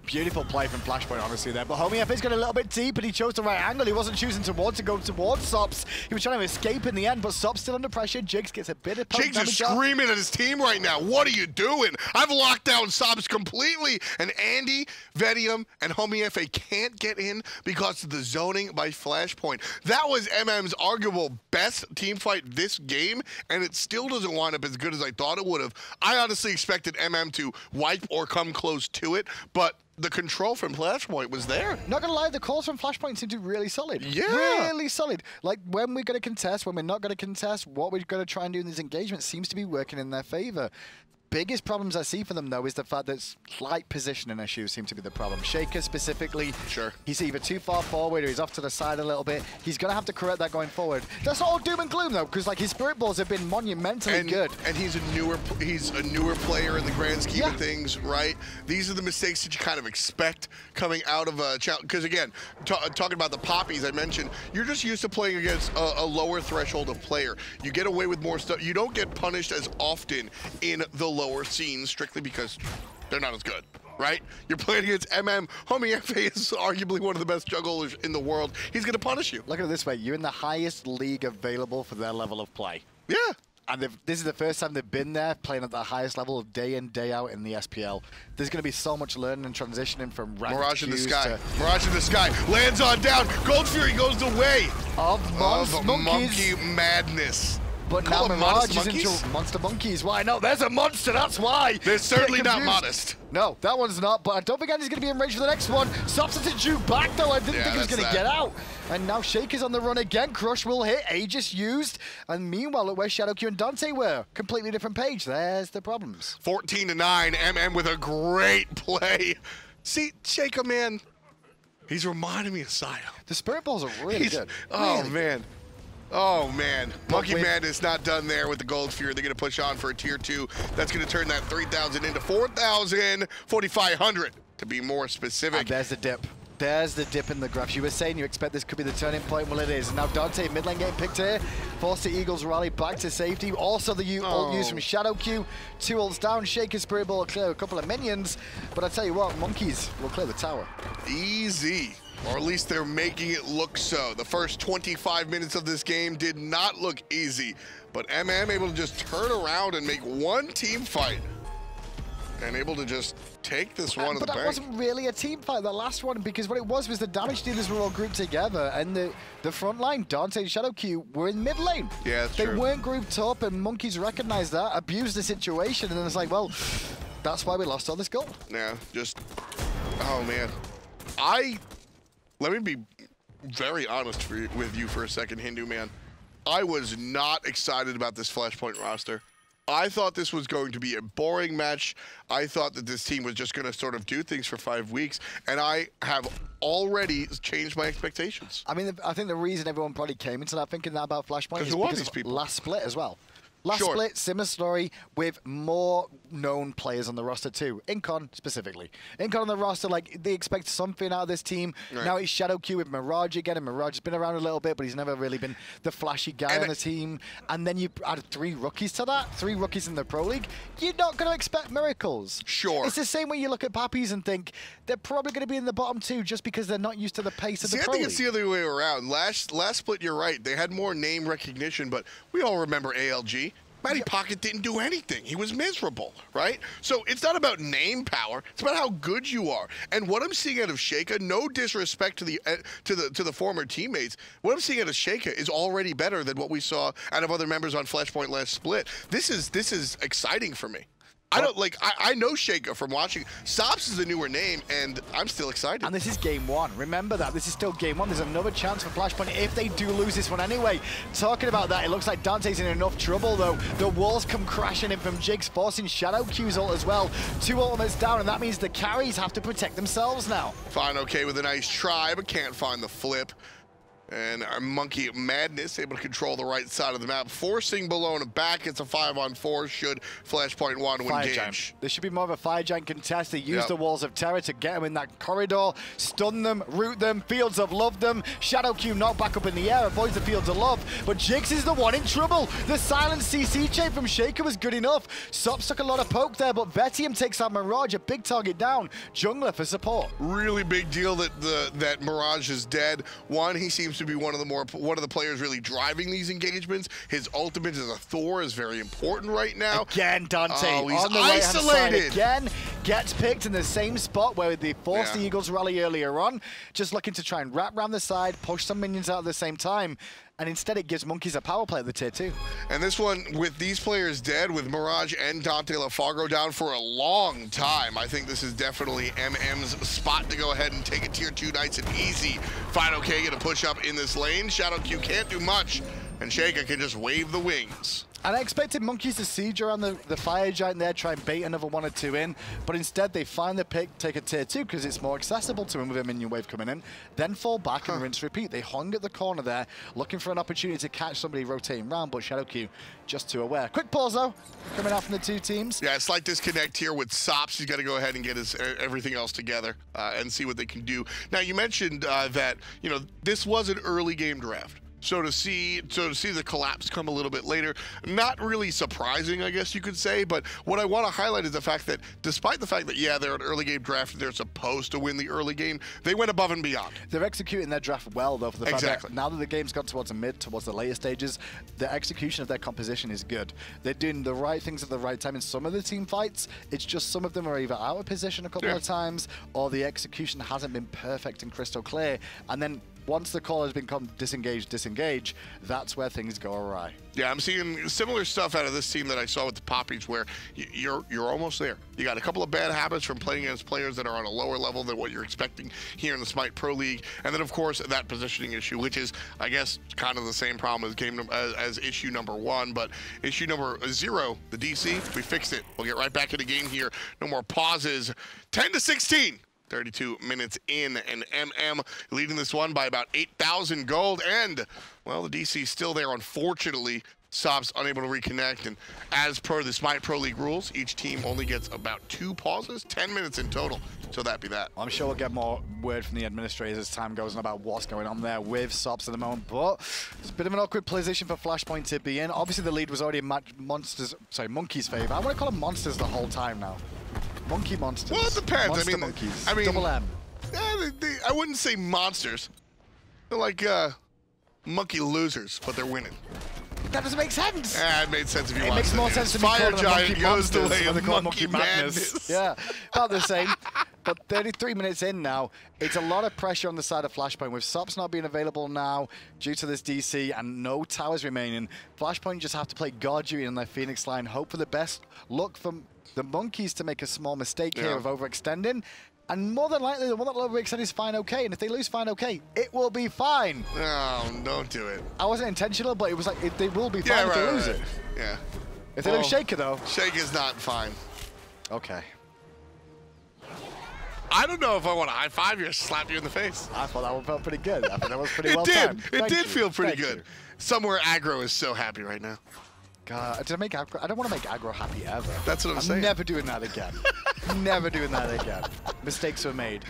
Beautiful play from Flashpoint, honestly, there. But Homiefe is going a little bit deep, and he chose the right angle. He wasn't choosing to go towards Sops. He was trying to escape in the end, but Sops still under pressure. Jigz gets a bit of Jigz is screaming at his team right now. What are you doing? I've locked down Sops completely. And Andy, Vetium, and Homiefe can't get in because of the zoning by Flashpoint. That was MM's arguable best team fight this game, and it still doesn't wind up as good as I thought it would have. I honestly expected MM to wipe or come close to it, but the control from Flashpoint was there. Not gonna lie, the calls from Flashpoint seem to be really solid. Yeah. Really solid. Like, when we're gonna contest, when we're not gonna contest, what we're gonna try and do in these engagements seems to be working in their favor. Biggest problems I see for them, though, is the fact that slight positioning issues seem to be the problem. Sheyka specifically, Sure. He's either too far forward or he's off to the side a little bit. He's going to have to correct that going forward. That's not all doom and gloom, though, because like his spirit balls have been monumentally good. And he's a newer player in the grand scheme of things, right? These are the mistakes that you kind of expect coming out of a challenge. Because again, talking about the poppies I mentioned, you're just used to playing against a lower threshold of player. You get away with more stuff. You don't get punished as often in the lower scenes strictly because they're not as good, right? You're playing against MM. Homiefe is arguably one of the best jugglers in the world. He's going to punish you. Look at it this way. You're in the highest league available for their level of play. Yeah. And this is the first time they've been there playing at the highest level of day in, day out in the SPL. There's going to be so much learning and transitioning from ranked Mirage in the queues sky. Mirage in the sky. Lands on down. Gold Fury goes the way of monkey madness. But Call now them Mirage modest is monkeys? into monster monkeys. Why? No, there's a monster, that's why. They're certainly Get not confused. modest. No, that one's not, but I don't think Andy's going to be in range for the next one. Sops to juke back, though. I didn't think he was going to get out. And now Sheyka's on the run again. Crush will hit. Aegis used. And meanwhile, look where Shadowq and Dante were. Completely different page. There's the problems. 14-9, MM with a great play. See, Sheyka, man, he's reminding me of Scylla. The spirit balls are really good. Oh, Really man. Oh, man. Monkey with- Madness not done there with the Gold Fury. They're going to push on for a Tier 2. That's going to turn that 3,000 into 4,000, 4,500 to be more specific. And there's the dip. There's the dip in the graph. You were saying you expect this could be the turning point. Well, it is. And now Dante, mid lane getting picked here. Forced the Eagles rally back to safety. Also the ult used from Shadowq. 2 ults down. Sheyka Spirit Ball will clear a couple of minions. But I tell you what, Monkeys will clear the tower. Easy. Or at least they're making it look so. The first 25 minutes of this game did not look easy. But MM able to just turn around and make one team fight. And able to just take this one to the But that bank. wasn't really a team fight, the last one, because what it was the damage dealers were all grouped together, and the front line, Dante and Shadowq, were in mid lane. Yeah, that's They true. weren't grouped up, and Monkeys recognized that, abused the situation, and then it's like, well, that's why we lost all this gold. Yeah, just, oh man. Let me be very honest with you for a second, Hindu man. I was not excited about this Flashpoint roster. I thought this was going to be a boring match. I thought that this team was just going to sort of do things for 5 weeks, and I have already changed my expectations. I mean, I think the reason everyone probably came into that thinking that about Flashpoint is who are because these of people? last split as well. Last Sure. split, similar story, with more known players on the roster too. Incon specifically. Incon on the roster, like, they expect something out of this team. Right. Now it's Shadowq with Mirage again, and Mirage has been around a little bit, but he's never really been the flashy guy on the team. And then you add 3 rookies to that, 3 rookies in the Pro League. You're not going to expect miracles. Sure. It's the same way you look at Pappies and think they're probably going to be in the bottom 2 just because they're not used to the pace of the See, I Pro think League. it's the other way around. Last split, you're right. They had more name recognition, but we all remember ALG. Matty Pocket didn't do anything. He was miserable, right? So it's not about name power. It's about how good you are. And what I'm seeing out of Sheyka, no disrespect to the former teammates, what I'm seeing out of Sheyka is already better than what we saw out of other members on Flashpoint last split. This is exciting for me. I don't like. I know Sheyka from watching. Sops is a newer name, and I'm still excited. And this is game one. Remember that. This is still game one. There's another chance for Flashpoint if they do lose this one anyway. Talking about that, it looks like Dante's in enough trouble, though. The walls come crashing in from Jigz, forcing Shadowq's ult as well. 2 ultimates down, and that means the carries have to protect themselves now. fineokay with a nice try, but can't find the flip. And our Monkey Madness able to control the right side of the map, forcing Bellona back. It's a 5-on-4 should Flashpoint want to engage. This should be more of a Fire Giant contest. They use the Walls of Terror to get them in that corridor, stun them, root them, Fields of Love them. Shadowq knocked back up in the air, avoids the Fields of Love, but Jigz is the one in trouble. The silent CC chain from Sheyka was good enough. Sops took a lot of poke there, but Vetium takes out Mirage, a big target down. Jungler for support. Really big deal that that Mirage is dead. One, he seems to be one of the players really driving these engagements. His ultimate as a Thor is very important right now. Again, Dante he's on the isolated. Again, gets picked in the same spot where they forced the Eagles rally earlier on. Just looking to try and wrap around the side, push some minions out at the same time. And instead it gives Monkeys a power play at the tier 2. And this one, with these players dead, with Mirage and DanteLeFargo down for a long time, I think this is definitely MM's spot to go ahead and take a tier 2 nice and easy. fineokay gonna push up in this lane. Shadowq can't do much, and Sheyka can just wave the wings. And I expected Monkeys to siege around the Fire Giant there, try and bait another 1 or 2 in, but instead they find the pick, take a tier 2 because it's more accessible to him with a minion wave coming in, then fall back and rinse repeat. They hung at the corner there, looking for an opportunity to catch somebody rotating around, but Shadowq just too aware. Quick pause though, coming out from the 2 teams. Yeah, slight disconnect here with Sops. He's got to go ahead and get his everything else together and see what they can do. Now you mentioned that, you know, this was an early game draft. So to see the collapse come a little bit later, not really surprising, I guess you could say. But what I want to highlight is the fact that despite the fact that, yeah, they're an early game draft, they're supposed to win the early game, they went above and beyond. They're executing their draft well, though, for the fact that now that the game's gone towards towards the later stages, the execution of their composition is good. They're doing the right things at the right time in some of the team fights. It's just some of them are either out of position a couple of times, or the execution hasn't been perfect and crystal clear. And then once the call has become disengage, that's where things go awry. Yeah, I'm seeing similar stuff out of this team that I saw with the Poppies, where you're almost there. You got a couple of bad habits from playing against players that are on a lower level than what you're expecting here in the Smite Pro League, and then of course that positioning issue, which is, I guess, kind of the same problem as issue number 1, but issue number 0, the DC, we fixed it. We'll get right back in the game here. No more pauses. 10-16. 32 minutes in, and MM leading this one by about 8,000 gold, and, well, the DC's still there, unfortunately. Sops unable to reconnect, and as per the Smite Pro League rules, each team only gets about 2 pauses, 10 minutes in total, so that be that. I'm sure we'll get more word from the administrators as time goes on about what's going on there with Sops at the moment, but it's a bit of an awkward position for Flashpoint to be in. Obviously, the lead was already in Monkeys' favor. I want to call them Monsters the whole time now. Monkey Monsters. Well, it depends. Monkeys. Double M. I wouldn't say monsters. They're like monkey losers, but they're winning. That doesn't make sense. It made sense if you want to. It makes more sense to me calling them Monkey Monsters than they call Monkey Madness. Yeah, about the same. But 33 minutes in now, it's a lot of pressure on the side of Flashpoint. With Sops not being available now due to this DC and no towers remaining, Flashpoint just have to play guard duty in their Phoenix line, hope for the best, look for the Monkeys to make a small mistake here of overextending. And more than likely, the one that will overextend is fineokay. And if they lose fineokay, it will be fine. No, don't do it. I wasn't intentional, but it was like, they will be fine if they lose it. Yeah. If they lose Sheyka, though. Sheyka's not fine. Okay. I don't know if I want to high five you or slap you in the face. I thought that one felt pretty good. I thought that was pretty well timed. It did feel pretty good. Somewhere aggro is so happy right now. God, did I make aggro? I don't want to make aggro happy ever. That's what I'm saying. I'm never doing that again. Never doing that again. Mistakes were made.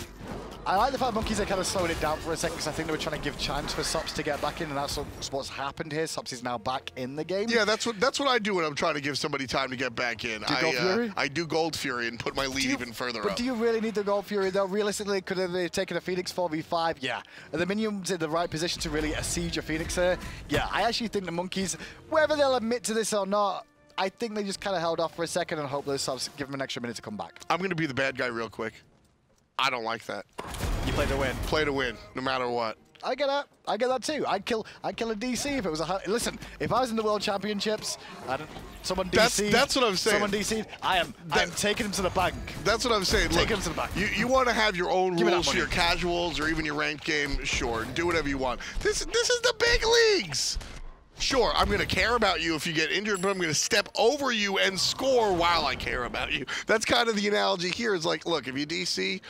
I like the fact Monkeys are kind of slowing it down for a second because I think they were trying to give chance for Sops to get back in, and that's what's happened here. Sops is now back in the game. Yeah, that's what I do when I'm trying to give somebody time to get back in. I do Gold Fury and put my lead even further up. But do you really need the Gold Fury though? Realistically, could have they taken a Phoenix 4v5? Yeah. Are the minions in the right position to really siege a Phoenix here? Yeah, I actually think the Monkeys, whether they'll admit to this or not, I think they just kind of held off for a second and hope those Sops give them an extra minute to come back. I'm going to be the bad guy real quick. I don't like that. You play to win. Play to win, no matter what. I get that. I get that too. I'd kill a DC if it was a... Listen, if I was in the World Championships, someone DC... That's what I'm saying. Someone DC, I am taking him to the bank. That's what I'm saying. Look, Taking him to the bank. You want to have your own Give me that rules for money. your casuals or even your ranked game, sure. Do whatever you want. This is the big leagues. Sure, I'm going to care about you if you get injured, but I'm going to step over you and score while I care about you. That's kind of the analogy here. Is like, look, if you DC,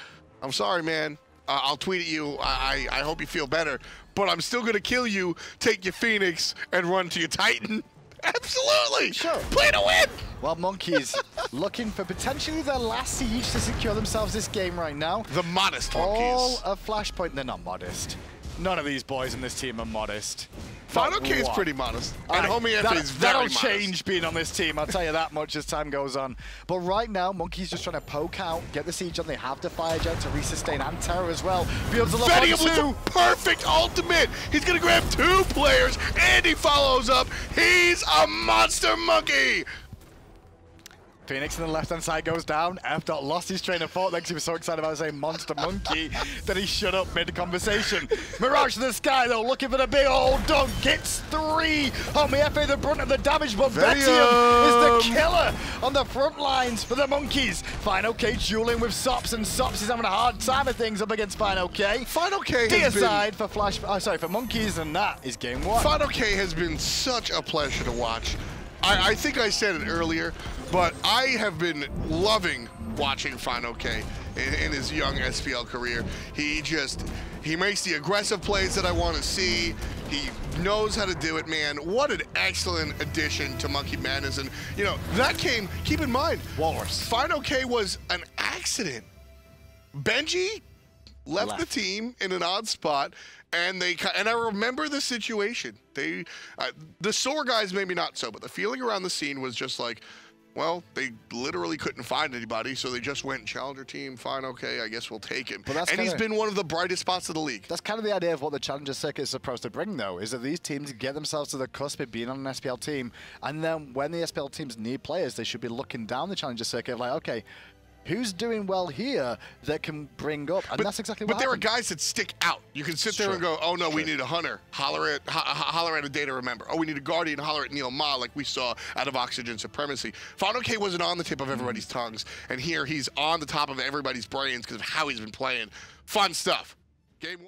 I'm sorry, man. I'll tweet at you. I hope you feel better. But I'm still going to kill you, take your Phoenix, and run to your Titan. Absolutely. Sure. Play to win. Well, Monkeys looking for potentially their last siege to secure themselves this game right now. The modest All Monkeys. of Flashpoint, they're not modest. None of these boys in this team are modest. fineokay is What? pretty modest. And Homiefe is very That'll modest. change being on this team, I'll tell you that much as time goes on. But right now, Monkey's just trying to poke out, get the siege on. They have the fire jet to resustain and Terra as well. Be able to look Vetium on with two. the perfect ultimate. He's going to grab 2 players, and he follows up. He's a monster monkey. Phoenix on the left-hand side goes down. F-Dot lost his train of thought because he was so excited about saying monster monkey that he shut up mid-conversation. Mirage to the sky, though, looking for the big old dog. Gets 3. Homiefe the brunt of the damage, but Vetium is the killer on the front lines for the Monkeys. fineokay dueling with Sops, and Sops is having a hard time of things up against fineokay. fineokay D has aside for for Monkeys, and that is game 1. fineokay has been such a pleasure to watch. I think I said it earlier, but I have been loving watching fineokay in his young SPL career. He makes the aggressive plays that I want to see. He knows how to do it, man. What an excellent addition to Monkey Madness. And, you know, that came, keep in mind, Walrus. fineokay was an accident. Benji left the team in an odd spot, and I remember the situation. The SOAR guys maybe not so, but the feeling around the scene was just like, well, they literally couldn't find anybody, so they just went Challenger team. fineokay, I guess we'll take him. And he's been one of the brightest spots of the league. That's kind of the idea of what the Challenger circuit is supposed to bring, though, is that these teams get themselves to the cusp of being on an SPL team, and then when the SPL teams need players, they should be looking down the Challenger circuit like, okay, who's doing well here that can bring up? And that's exactly what But there are happened. guys that stick out. You can sit there and go, oh no, we need a hunter. Holler at a data remember. Oh, we need a guardian. Holler at Neil Ma, like we saw out of Oxygen Supremacy. fineokay wasn't on the tip of everybody's tongues, and here he's on the top of everybody's brains because of how he's been playing. Fun stuff. Game 1.